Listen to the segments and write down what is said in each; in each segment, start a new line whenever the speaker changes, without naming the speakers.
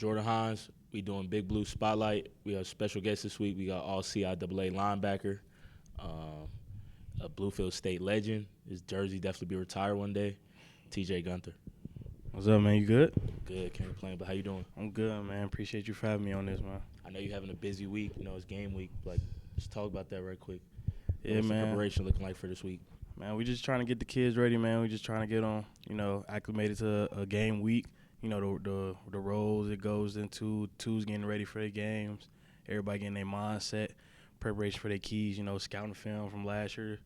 Jordan Hinds. We doing Big Blue Spotlight. We have a special guest this week. We got all CIAA linebacker, a Bluefield State legend. His jersey definitely be retired one day. TJ Gunter.
What's up, man? You good?
Good, can't complain. But how you doing?
I'm good, man. Appreciate you for having me on this, man.
I know you're having a busy week. You know, it's game week. Like, just talk about that right quick.
Yeah,
What's
man.
the preparation looking like for this week?
Man, we just trying to get the kids ready, man. We just trying to get them, acclimated to a game week. You know, the roles it goes into, two's getting ready for their games, everybody getting their mindset, preparation for their keys, scouting film from last year,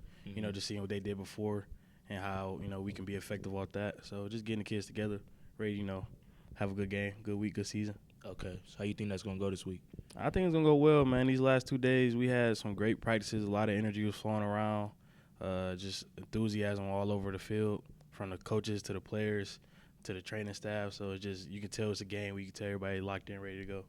just seeing what they did before and how, we can be effective off that. So just getting the kids together, ready, have a good game, good week, good season.
Okay, so how you think that's going to go this week?
I think it's going to go well, man. These last 2 days we had some great practices, a lot of energy was flowing around, just enthusiasm all over the field from the coaches to the players to the training staff. So it's just, you can tell it's a game where you can tell everybody locked in, ready to go.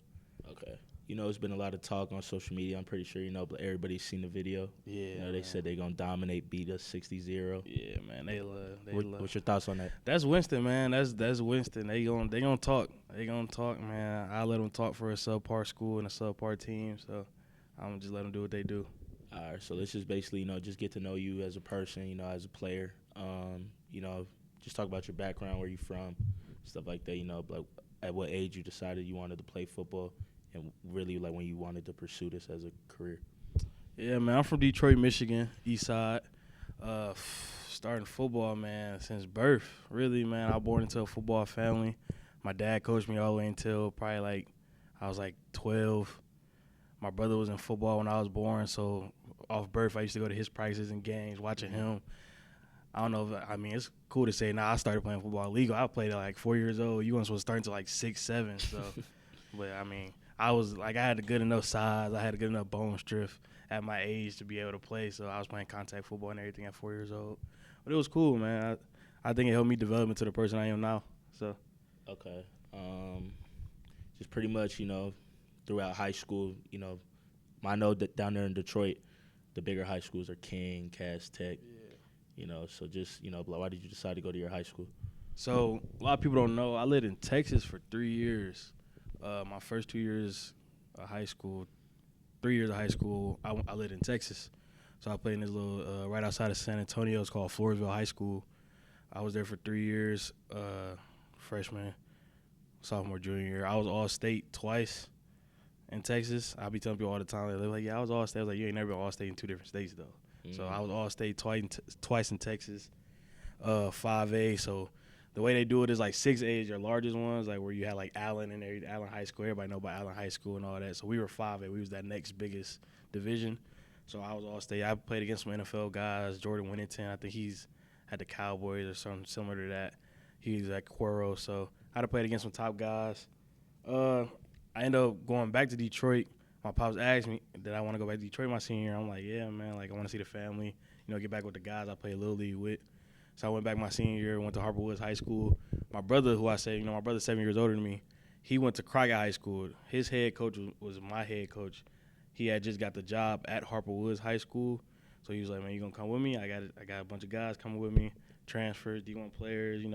Okay. It's been a lot of talk on social media. I'm pretty sure but everybody's seen the video.
Yeah.
They said they're going to dominate, beat us 60-0.
Yeah, man. They love.
What's your thoughts on that?
That's Winston, man. That's Winston. They gonna talk. They gonna talk, man. I let them talk for a subpar school and a subpar team. So I'm gonna just let them do what they do.
All right. So let's just basically, just get to know you as a person, as a player. Just talk about your background, where you from, stuff like that. Like at what age you decided you wanted to play football, and really like when you wanted to pursue this as a career.
Yeah, man. I'm from Detroit, Michigan, East Side. Starting football, man, since birth. Really, man. I was born into a football family. My dad coached me all the way until probably I was 12. My brother was in football when I was born, so off birth I used to go to his practices and games, watching him. I don't know it's cool to say now I started playing football legal. I played at 4 years old. You weren't supposed to start until 6, 7. So, but I was I had a good enough size. I had a good enough bone strength at my age to be able to play. So I was playing contact football and everything at 4 years old. But it was cool, man. I think it helped me develop into the person I am now. So.
Okay. Just pretty much, throughout high school, I know that down there in Detroit, the bigger high schools are King, Cass Tech. Yeah. So just, why did you decide to go to your high school?
So a lot of people don't know, I lived in Texas for 3 years. My first 2 years of high school, 3 years of high school, I lived in Texas. So I played in this little, right outside of San Antonio. It's called Floresville High School. I was there for 3 years, freshman, sophomore, junior year. I was all-state twice in Texas. I be telling people all the time, they're like, yeah, I was all-state. I was like, you ain't never been all-state in 2 different states, though. Mm-hmm. So I was all-state twice in Texas, 5A. So the way they do it is 6A is your largest ones, where you had Allen and Allen High School. Everybody know about Allen High School and all that. So we were 5A. We was that next biggest division. So I was all-state. I played against some NFL guys. Jordan Winnington, I think he's at the Cowboys or something similar to that. He was at Cuero. So I had to play against some top guys. I ended up going back to Detroit. My pops asked me, did I want to go back to Detroit my senior year? I'm like, yeah, man. I want to see the family, get back with the guys I played Little League with. So I went back my senior year, went to Harper Woods High School. My brother, who I say, my brother's 7 years older than me, he went to Crockett High School. His head coach was my head coach. He had just got the job at Harper Woods High School. So he was like, man, you going to come with me? I got a bunch of guys coming with me, transfers, D1 players.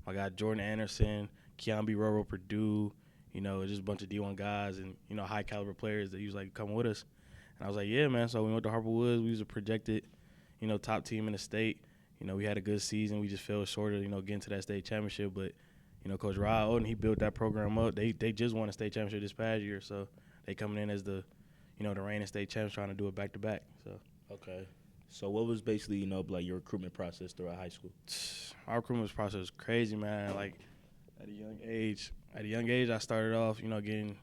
I got Jordan Anderson, Keon B. Roro, Purdue, just a bunch of D1 guys and, high-caliber players that he was like, come with us. And I was like, yeah, man. So we went to Harper Woods. We was a projected, top team in the state. We had a good season. We just fell short of, getting to that state championship. But, Coach Rod Oden, he built that program up. They just won a state championship this past year. So they coming in as the reigning state champs, trying to do it back-to-back. So.
Okay. So what was basically, your recruitment process throughout high school?
Our recruitment process was crazy, man. At a young age, I started off, getting,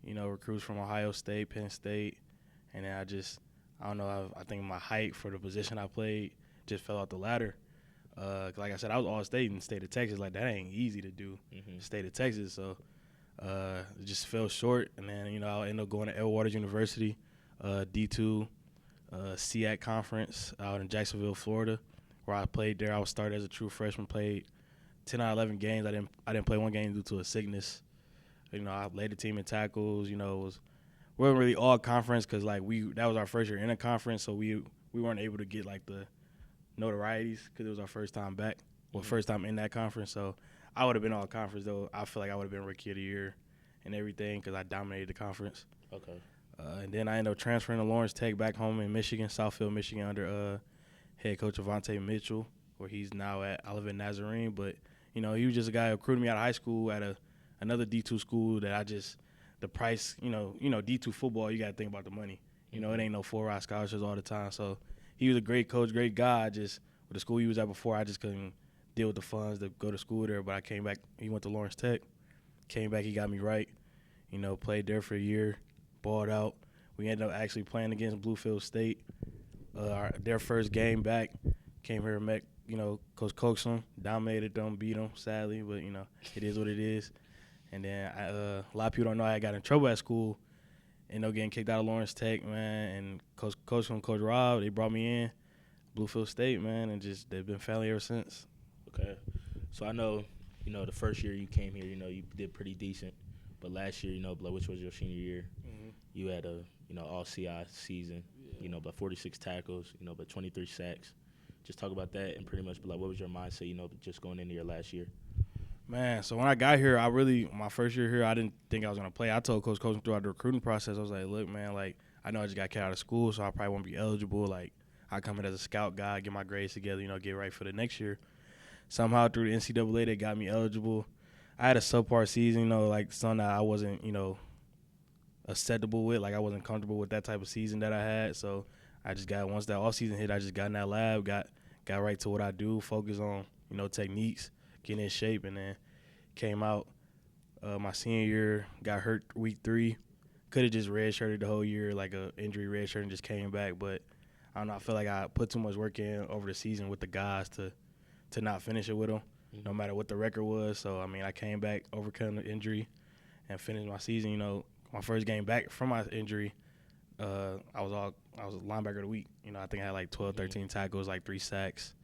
recruits from Ohio State, Penn State. And then I don't know, I think my height for the position I played just fell out the ladder. Like I said, I was all-state in the state of Texas. That ain't easy to do, state of Texas. So it just fell short. And then, I ended up going to Edward's University, D2, SEAC conference out in Jacksonville, Florida, where I played there. I was started as a true freshman, played 10 out of 11 games. I didn't play one game due to a sickness. I led the team in tackles. We weren't really all conference because that was our first year in a conference, so we weren't able to get the notorieties because it was our first time back, first time in that conference. So I would have been all conference though. I feel like I would have been rookie of the year and everything because I dominated the conference.
Okay.
And then I ended up transferring to Lawrence Tech back home in Michigan, Southfield, Michigan, under head coach Avante Mitchell, where he's now at Olivet Nazarene. But, he was just a guy who recruited me out of high school at another D2 school that the price, D2 football, you got to think about the money. It ain't no full-ride scholarships all the time. So he was a great coach, great guy. Just with the school he was at before, I just couldn't deal with the funds to go to school there. But I came back. He went to Lawrence Tech. Came back. He got me right. Played there for a year, balled out. We ended up actually playing against Bluefield State. Their first game back, came here and met, Coach Coxum, dominated them, beat them, sadly. But, it is what it is. And then a lot of people don't know I got in trouble at school. Ended up getting kicked out of Lawrence Tech, man. And Coach Coxum, Coach Rob, they brought me in, Bluefield State, man, and just they've been family ever since.
Okay. So I know, the first year you came here, you did pretty decent. But last year, which was your senior year, you had a, all CI season, but 46 tackles, but 23 sacks. Just talk about that and pretty much what was your mindset, just going into your last year?
Man, so when I got here, my first year here, I didn't think I was going to play. I told Coach Coach throughout the recruiting process, I was like, look, man, I know I just got kicked out of school, so I probably won't be eligible. I come in as a scout guy, get my grades together, get ready for the next year. Somehow through the NCAA, they got me eligible. I had a subpar season, something that I wasn't, acceptable with. I wasn't comfortable with that type of season that I had. So I just once that off season hit, I just got in that lab, got right to what I do, focus on, techniques, getting in shape, and then came out my senior year, got hurt week 3. Could have just redshirted the whole year, a injury redshirt, and just came back. But I don't know, I feel like I put too much work in over the season with the guys to not finish it with them, no matter what the record was. So, I came back, overcome the injury, and finished my season. My first game back from my injury, I was linebacker of the week. I think I had 12, 13 tackles, 3 sacks,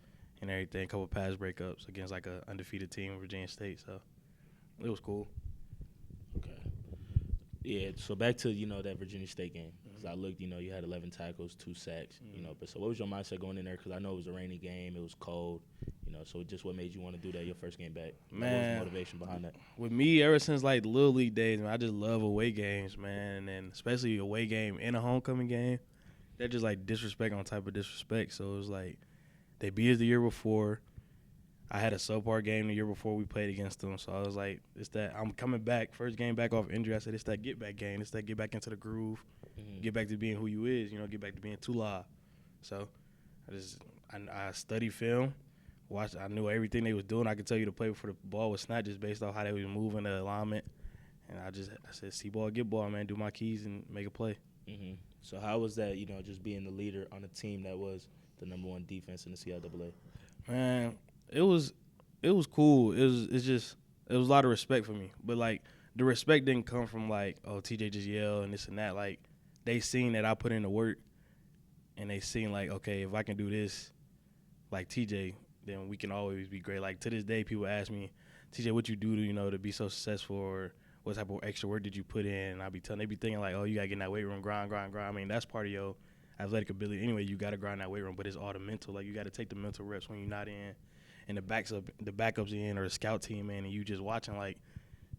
and everything, a couple pass breakups against an undefeated team, Virginia State. So it was cool.
Okay. Yeah. So back to that Virginia State game. Because I looked, you had 11 tackles, 2 sacks. But so what was your mindset going in there? Because I know it was a rainy game, it was cold. So just what made you want to do that your first game back?
Man,
what was the motivation behind that?
With me, ever since the Little League days, man, I just love away games, man, and especially away game and a homecoming game. They're just disrespect on type of disrespect. So it was they beat us the year before. I had a subpar game the year before we played against them. So I was it's that I'm coming back, first game back off injury. I said, it's that get back game. It's that get back into the groove, get back to being who you is, get back to being too live. So I studied film. I knew everything they was doing. I could tell you to play before the ball was snapped just based off how they was moving the alignment. And I said, see ball, get ball, man. Do my keys and make a play.
So how was that, just being the leader on a team that was the number 1 defense in the CIAA?
Man, it was cool. It was a lot of respect for me. But the respect didn't come from TJ just yell and this and that. They seen that I put in the work, and they seen okay, if I can do this TJ, then we can always be great. To this day, people ask me, TJ, what you do to, to be so successful, or what type of extra work did you put in? And they be thinking oh, you got to get in that weight room, grind. That's part of your athletic ability. Anyway, you got to grind that weight room, but it's all the mental. You got to take the mental reps when you're not in, and the backups in, or the scout team in, and you just watching,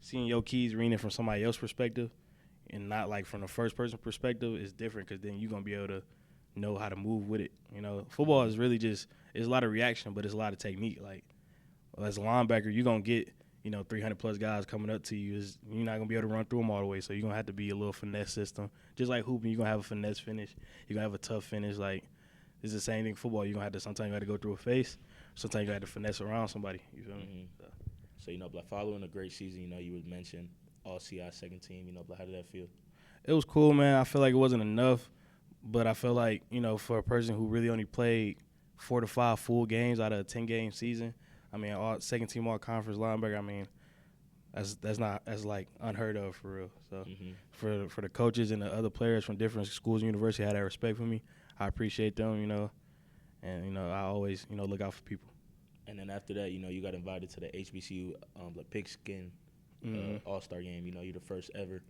seeing your keys reading from somebody else's perspective and not, from the first person perspective is different, because then you're going to be able to know how to move with it. Football is really it's a lot of reaction, but it's a lot of technique. As a linebacker, you're going to get, 300-plus guys coming up to you. You're not going to be able to run through them all the way, so you're going to have to be a little finesse system. Just like hooping, you're going to have a finesse finish. You're going to have a tough finish. It's the same thing in football. You're going to have to, sometimes you got to go through a face. Sometimes you got to finesse around somebody. You feel me?
So, following a great season, you would mention all CI second team, how did that feel?
It was cool, man. I feel like it wasn't enough, but I feel like, for a person who really only played 4 to 5 full games out of a 10-game season, all second team all conference linebacker, that's unheard of for real. So for the coaches and the other players from different schools and universities had that respect for me. I appreciate them, and I always look out for people.
And then after that, you got invited to the HBCU pigskin All-Star game. You're the first ever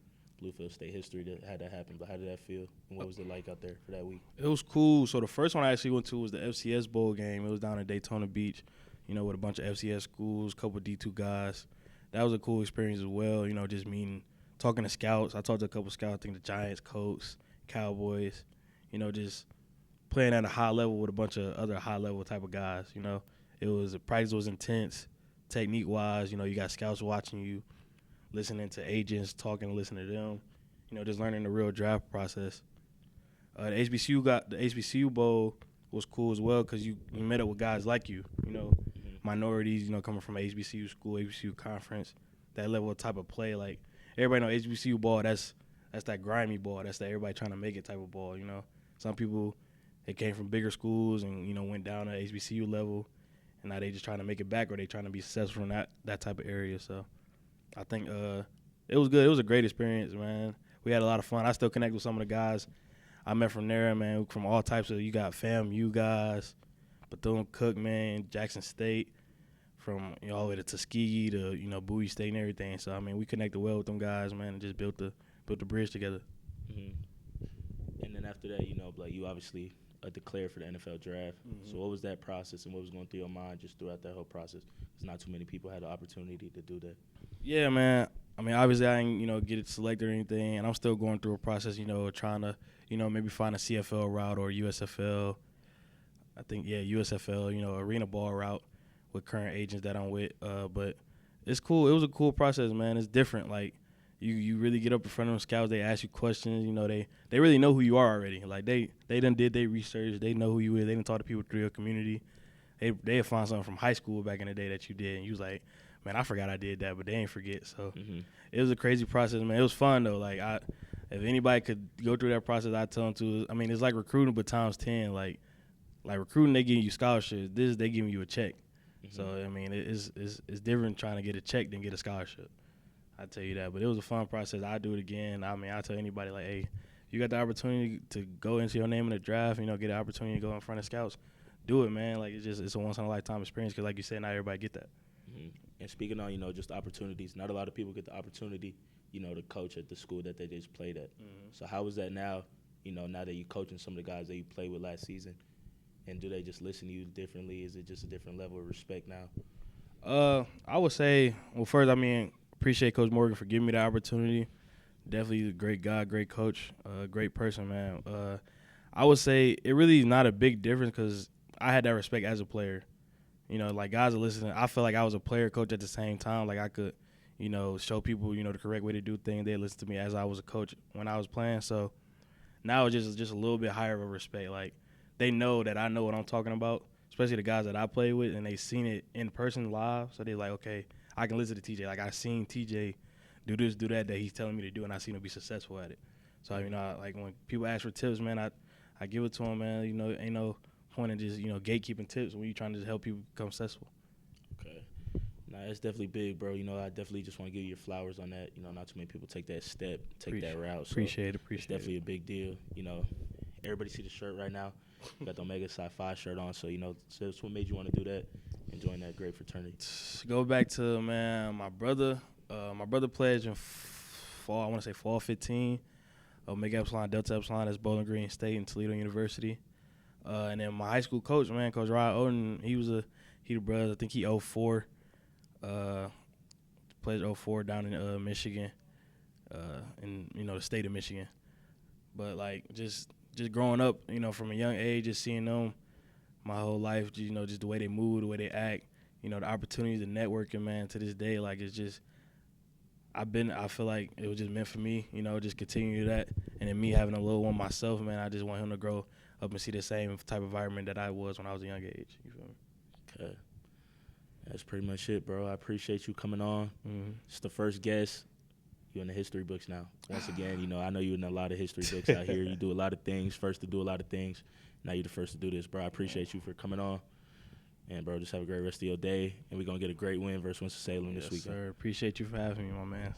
Bluefield State history that had that happen. But how did that feel? And what was it like out there for that week?
It was cool. So the first one I actually went to was the FCS Bowl game. It was down in Daytona Beach, with a bunch of FCS schools, a couple of D2 guys. That was a cool experience as well, just meeting talking to scouts. I talked to a couple scouts, I think the Giants, Colts, Cowboys, just playing at a high level with a bunch of other high level type of guys. Practice was intense, technique wise. You got scouts watching you, listening to agents, talking, listening to them. Just learning the real draft process. The HBCU Bowl was cool as well because you met up with guys like you. Minorities. Coming from an HBCU school, HBCU conference, that level of type of play. Like everybody know HBCU ball. That's that grimy ball. That's that everybody trying to make it type of ball. Some people they came from bigger schools and went down to HBCU level, and now they just trying to make it back or they trying to be successful in that type of area. So I think it was good. It was a great experience, man. We had a lot of fun. I still connect with some of the guys I met from there, man, from all types of, you got FAMU guys, Bethune-Cookman, man, Jackson State, from all the way to Tuskegee to, Bowie State and everything. So, I mean, we connected well with them guys, man, and just built the bridge together.
Mm-hmm. And then after that, like you obviously declared for the NFL draft. Mm-hmm. So what was that process and what was going through your mind just throughout that whole process? Because not too many people had the opportunity to do that.
Yeah, man. I mean, obviously I didn't, get it selected or anything, and I'm still going through a process, trying to, maybe find a CFL route or USFL. I think, USFL, arena ball route with current agents that I'm with. But it's cool. It was a cool process, man. It's different. Like, you really get up in front of them scouts. They ask you questions. They really know who you are already. Like, they done did their research. They know who you is. They done talk to people through your community. They find something from high school back in the day that you did, and you was like, man, I forgot I did that, but they ain't forget. So It was a crazy process, man. It was fun, though. Like, if anybody could go through that process, I'd tell them to. I mean, it's like recruiting, but times 10. Like recruiting, they giving you scholarships. They giving you a check. Mm-hmm. So, I mean, it's different trying to get a check than get a scholarship. I tell you that. But it was a fun process. I'd do it again. I mean, I tell anybody, like, hey, you got the opportunity to go into your name in the draft, get an opportunity to go in front of scouts, do it, man. Like, it's a once-in-a-lifetime experience because, like you said, not everybody get that.
Mm-hmm. And speaking on, just opportunities, not a lot of people get the opportunity, to coach at the school that they just played at. Mm-hmm. So how is that now, now that you're coaching some of the guys that you played with last season? And do they just listen to you differently? Is it just a different level of respect now?
I would say, well, first, I mean, appreciate Coach Morgan for giving me the opportunity. Definitely a great guy, great coach, great person, man. I would say it really is not a big difference because I had that respect as a player. Like guys are listening. I feel like I was a player coach at the same time. Like I could, show people, the correct way to do things. They listen to me as I was a coach when I was playing. So now it's just a little bit higher of a respect. Like they know that I know what I'm talking about, especially the guys that I play with, and they seen it in person live. So they're like, okay, I can listen to TJ. Like I seen TJ do this, do that he's telling me to do, and I seen him be successful at it. So like when people ask for tips, man, I give it to them, man. Ain't no point in just gatekeeping tips when you're trying to help people become successful.
Okay, nah, that's definitely big, bro. I definitely just want to give you your flowers on that. Not too many people take that step, that route. So
appreciate it.
It's definitely a big deal. Everybody see the shirt right now. You got the Omega Psi Phi shirt on, so so what made you want to do that and join that great fraternity?
Go back to my brother. My brother pledged in fall. I want to say fall 15. Omega Epsilon, Delta Epsilon. That's Bowling Green State and Toledo University. And then my high school coach, man, Coach Rod Odin, he the brother. I think he 04. Pledged 04 down in Michigan, in the state of Michigan. But like just growing up, from a young age, just seeing them my whole life, just the way they move, the way they act, the opportunities, the networking, man, to this day, like it's just I feel like it was just meant for me, just continue that. And then me having a little one myself, man, I just want him to grow up and see the same type of environment that I was when I was a young age. You feel me?
Okay. That's pretty much it, bro. I appreciate you coming on.
Mm-hmm.
It's the first guest. You're in the history books now. Once again, I know you're in a lot of history books out here. You do a lot of things, first to do a lot of things. Now you're the first to do this, bro. I appreciate you for coming on. And, bro, just have a great rest of your day. And we're going to get a great win versus Winston-Salem this weekend.
Yes, sir. Appreciate you for having me, my man.